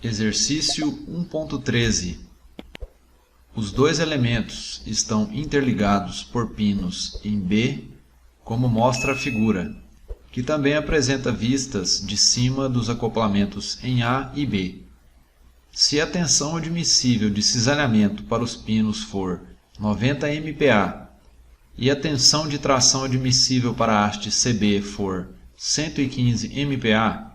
Exercício 1.13. Os dois elementos estão interligados por pinos em B, como mostra a figura, que também apresenta vistas de cima dos acoplamentos em A e B. Se a tensão admissível de cisalhamento para os pinos for 90 MPa e a tensão de tração admissível para a haste CB for 115 MPa,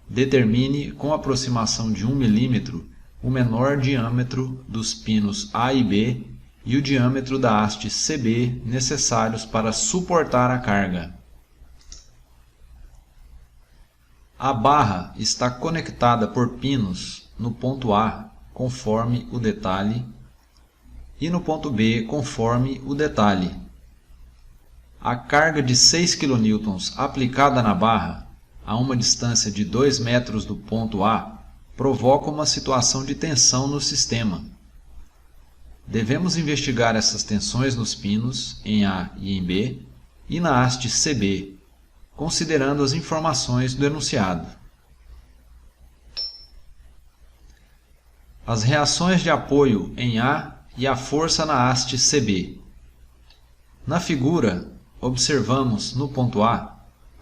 determine com aproximação de 1 mm o menor diâmetro dos pinos A e B e o diâmetro da haste CB necessários para suportar a carga. A barra está conectada por pinos no ponto A, conforme o detalhe, e no ponto B, conforme o detalhe. A carga de 6 kN aplicada na barra, a uma distância de 2 metros do ponto A, provoca uma situação de tensão no sistema. Devemos investigar essas tensões nos pinos, em A e em B, e na haste CB, considerando as informações do enunciado. As reações de apoio em A e a força na haste CB. Na figura, observamos no ponto A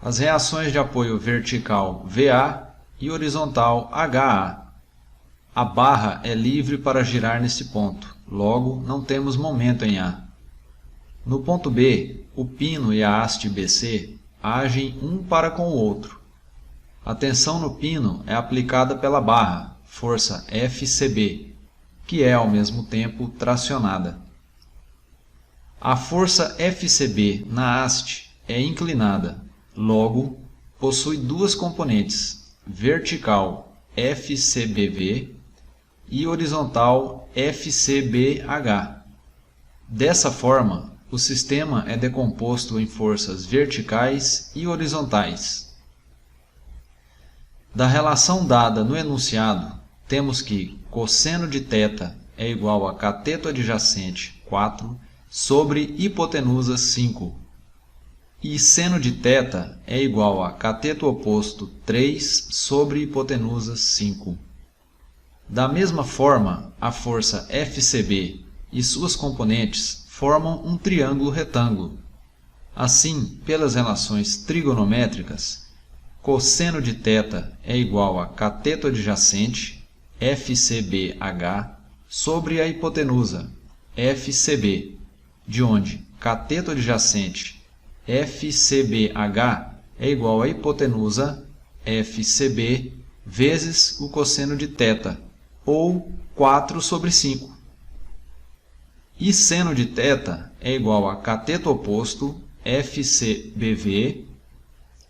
as reações de apoio vertical VA e horizontal HA. A barra é livre para girar nesse ponto, logo não temos momento em A. No ponto B, o pino e a haste BC agem um para com o outro. A tensão no pino é aplicada pela barra, força FCB, que é ao mesmo tempo tracionada. A força FCB na haste é inclinada, logo possui duas componentes, vertical FCBV e horizontal FCBH. Dessa forma, o sistema é decomposto em forças verticais e horizontais. Da relação dada no enunciado, temos que cosseno de θ é igual a cateto adjacente 4 sobre hipotenusa 5. E seno de θ é igual a cateto oposto 3 sobre hipotenusa 5. Da mesma forma, a força FCB e suas componentes formam um triângulo retângulo. Assim, pelas relações trigonométricas, cosseno de θ é igual a cateto adjacente FCBH sobre a hipotenusa FCB, de onde cateto adjacente FCBH é igual a hipotenusa FCB vezes o cosseno de θ, ou 4 sobre 5. E seno de θ é igual a cateto oposto FCBV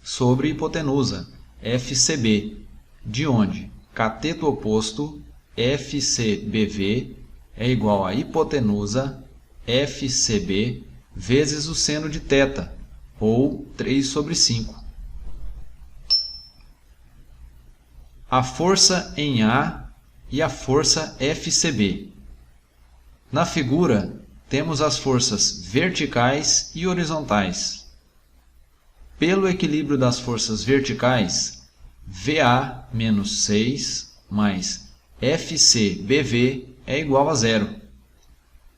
sobre hipotenusa FCB, de onde cateto oposto FCBV é igual a hipotenusa FCB vezes o seno de θ, ou 3 sobre 5. A força em A e a força FCB. Na figura, temos as forças verticais e horizontais. Pelo equilíbrio das forças verticais, VA menos 6 mais FCBV é igual a 0.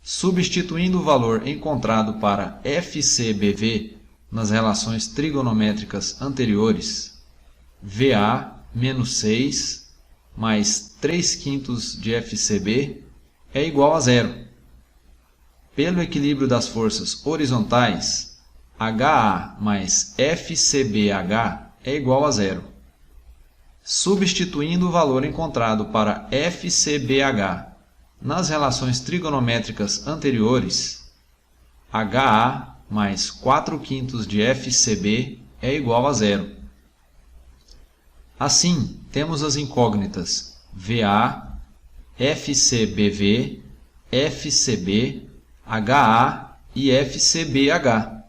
Substituindo o valor encontrado para FCBV nas relações trigonométricas anteriores, VA menos 6 mais 3/5 de FCB é igual a 0. Pelo equilíbrio das forças horizontais, HA mais FCBH é igual a 0. Substituindo o valor encontrado para FCBH nas relações trigonométricas anteriores, HA mais 4/5 de FCB é igual a 0. Assim, temos as incógnitas VA, FCBV, FCB, HA e FCBH.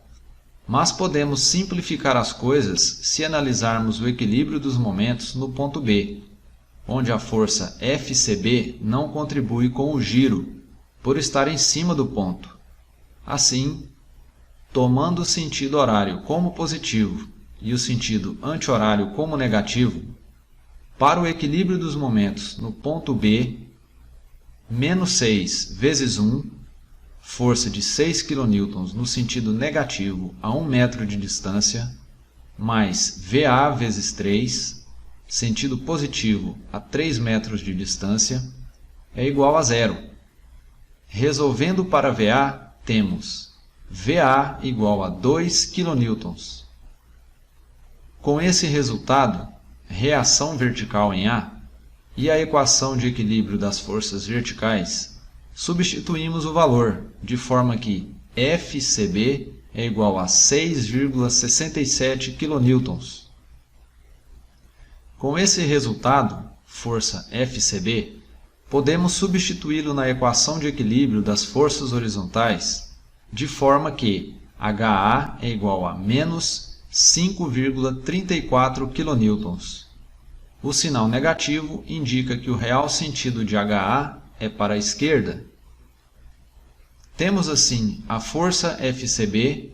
Mas podemos simplificar as coisas se analisarmos o equilíbrio dos momentos no ponto B, onde a força FCB não contribui com o giro, por estar em cima do ponto. Assim, tomando o sentido horário como positivo e o sentido anti-horário como negativo, Para o equilíbrio dos momentos no ponto B, menos 6 vezes 1, força de 6 kN no sentido negativo a 1 metro de distância, mais VA vezes 3, sentido positivo a 3 metros de distância, é igual a 0. Resolvendo para VA, temos VA igual a 2 kN. Com esse resultado, reação vertical em A e a equação de equilíbrio das forças verticais, substituímos o valor, de forma que FCB é igual a 6,67 kN. Com esse resultado, força FCB, podemos substituí-lo na equação de equilíbrio das forças horizontais, de forma que HA é igual a menos 5,34 kN. O sinal negativo indica que o real sentido de HA é para a esquerda. Temos assim a força FCB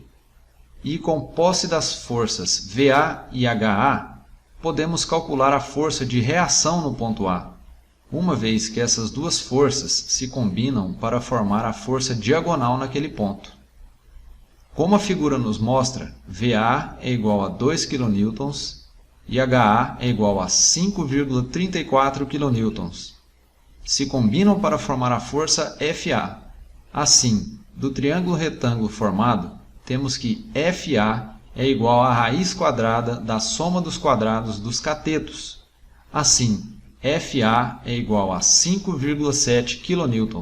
e, com posse das forças VA e HA, podemos calcular a força de reação no ponto A, uma vez que essas duas forças se combinam para formar a força diagonal naquele ponto. Como a figura nos mostra, VA é igual a 2 kN e HA é igual a 5,34 kN. Se combinam para formar a força FA. Assim, do triângulo retângulo formado, temos que FA é igual à raiz quadrada da soma dos quadrados dos catetos. Assim, FA é igual a 5,7 kN.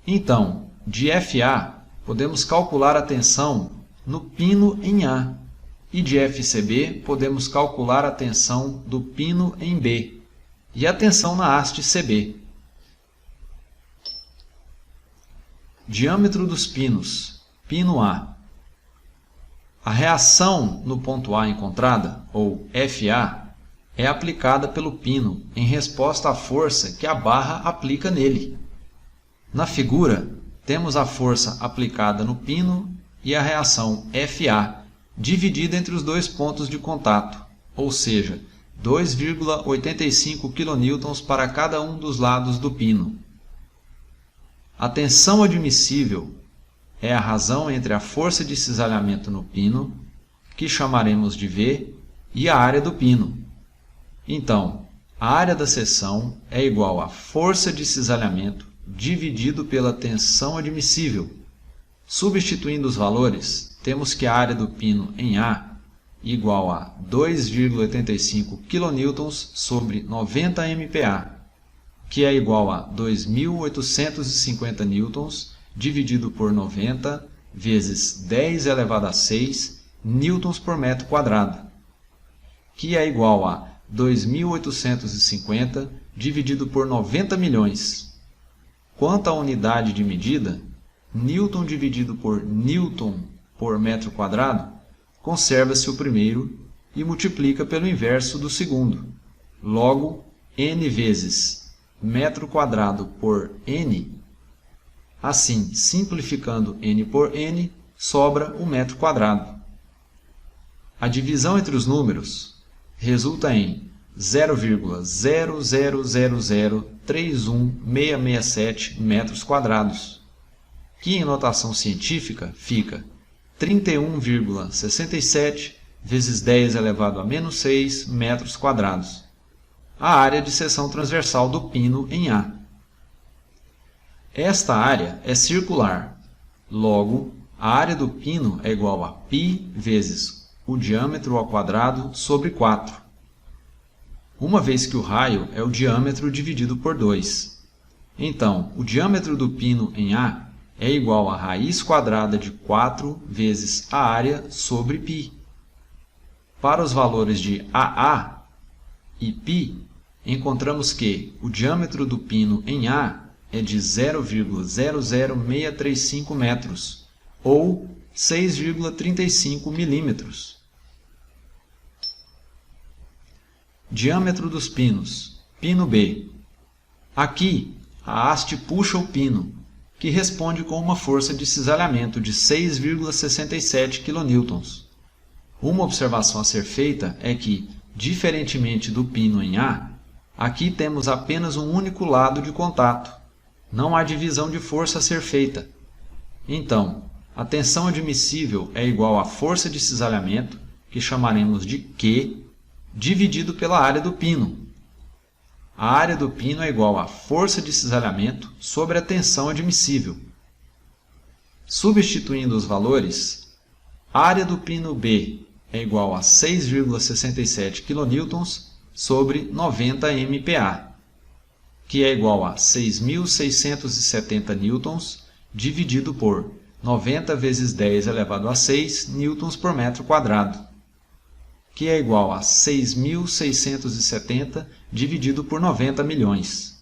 Então, de FA, podemos calcular a tensão no pino em A, e de FCB podemos calcular a tensão do pino em B, e a tensão na haste CB. Diâmetro dos pinos, pino A. A reação no ponto A encontrada, ou FA, é aplicada pelo pino em resposta à força que a barra aplica nele. Na figura, temos a força aplicada no pino e a reação FA, dividida entre os dois pontos de contato, ou seja, 2,85 kN para cada um dos lados do pino. A tensão admissível é a razão entre a força de cisalhamento no pino, que chamaremos de V, e a área do pino. Então, a área da seção é igual à força de cisalhamento dividido pela tensão admissível. Substituindo os valores, temos que a área do pino em A igual a 2,85 kN sobre 90 MPa, que é igual a 2.850 newtons dividido por 90 vezes 10 elevado a 6 newtons por metro quadrado, que é igual a 2.850 dividido por 90 milhões. Quanto à unidade de medida, Newton dividido por Newton por metro quadrado, conserva-se o primeiro e multiplica pelo inverso do segundo. Logo, N vezes metro quadrado por N. Assim, simplificando N por N, sobra o metro quadrado. A divisão entre os números resulta em 0,000031667 metros quadrados, que em notação científica fica 31,67 vezes 10 elevado a menos 6 metros quadrados, a área de seção transversal do pino em A. Esta área é circular, logo, a área do pino é igual a π vezes o diâmetro ao quadrado sobre 4. Uma vez que o raio é o diâmetro dividido por 2. Então, o diâmetro do pino em A é igual à raiz quadrada de 4 vezes a área sobre π. Para os valores de AA e π, encontramos que o diâmetro do pino em A é de 0,00635 metros, ou 6,35 milímetros. Diâmetro dos pinos, pino B. Aqui, a haste puxa o pino, que responde com uma força de cisalhamento de 6,67 kN. Uma observação a ser feita é que, Diferentemente do pino em A, aqui temos apenas um único lado de contato. Não há divisão de força a ser feita. Então, a tensão admissível é igual à força de cisalhamento, que chamaremos de Q, dividido pela área do pino. A área do pino é igual à força de cisalhamento sobre a tensão admissível. Substituindo os valores, a área do pino B é igual a 6,67 kN sobre 90 MPa, que é igual a 6.670 newtons dividido por 90 vezes 10 elevado a 6 newtons por metro quadrado, que é igual a 6.670 dividido por 90 milhões.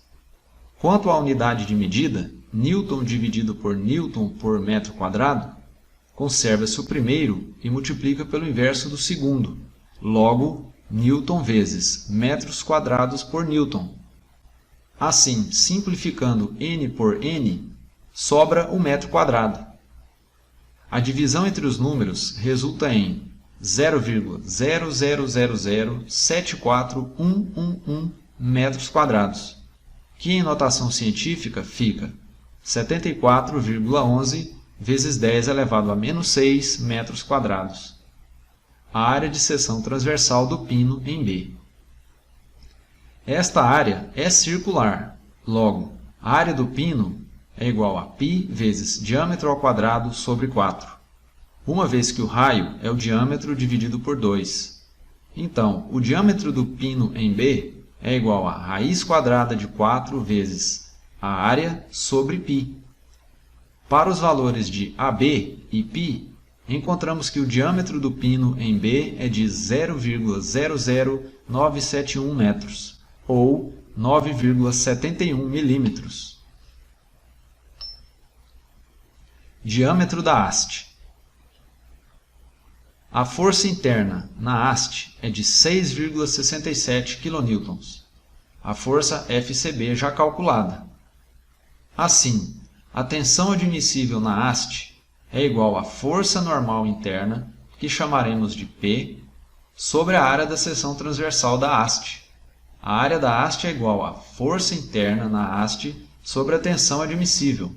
Quanto à unidade de medida, newton dividido por newton por metro quadrado, conserva-se o primeiro e multiplica pelo inverso do segundo. Logo, newton vezes metros quadrados por newton. Assim, simplificando n por n, sobra o metro quadrado. A divisão entre os números resulta em 0,000074111 metros quadrados, que em notação científica fica 74,11 vezes 10 elevado a menos 6 metros quadrados. A área de seção transversal do pino em B. Esta área é circular, logo, a área do pino é igual a π vezes diâmetro ao quadrado sobre 4, uma vez que o raio é o diâmetro dividido por 2. Então, o diâmetro do pino em B é igual a raiz quadrada de 4 vezes a área sobre π. Para os valores de AB e π, encontramos que o diâmetro do pino em B é de 0,00971 metros, ou 9,71 milímetros. Diâmetro da haste. A força interna na haste é de 6,67 kN, a força FCB já calculada. Assim, a tensão admissível na haste é igual à força normal interna, que chamaremos de P, sobre a área da seção transversal da haste. A área da haste é igual à força interna na haste sobre a tensão admissível.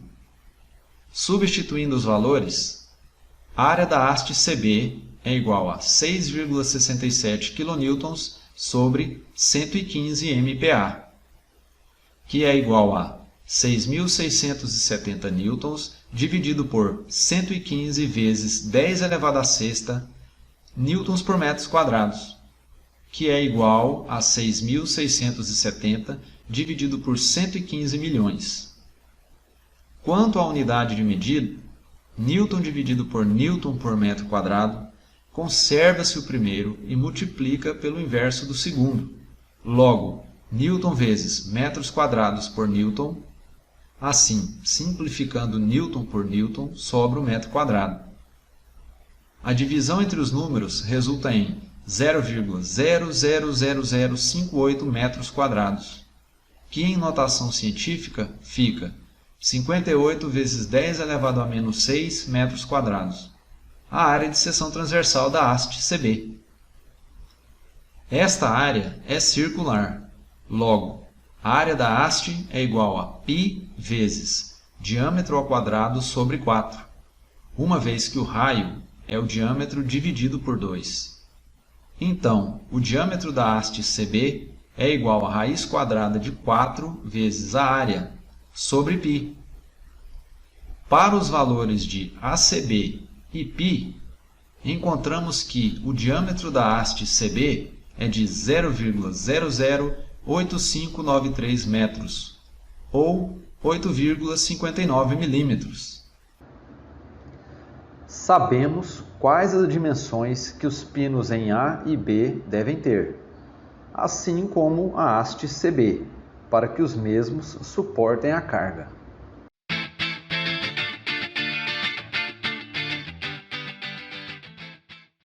Substituindo os valores, a área da haste CB é igual a 6,67 kN sobre 115 MPa, que é igual a 6.670 newtons dividido por 115 vezes 10 elevado a sexta newtons por metros quadrados, que é igual a 6.670 dividido por 115 milhões. Quanto à unidade de medida, newton dividido por newton por metro quadrado, conserva-se o primeiro e multiplica pelo inverso do segundo. Logo, newton vezes metros quadrados por newton. Assim, simplificando newton por newton, sobra o metro quadrado. A divisão entre os números resulta em 0,00058 metros quadrados, que em notação científica fica 58 vezes 10 elevado a menos 6 metros quadrados, a área de seção transversal da haste CB. Esta área é circular, logo, a área da haste é igual a π vezes diâmetro ao quadrado sobre 4, uma vez que o raio é o diâmetro dividido por 2. Então, o diâmetro da haste CB é igual a raiz quadrada de 4 vezes a área sobre π. Para os valores de ACB e π, encontramos que o diâmetro da haste CB é de 0,008593 metros, ou 8,59 milímetros. Sabemos quais as dimensões que os pinos em A e B devem ter, assim como a haste CB, para que os mesmos suportem a carga.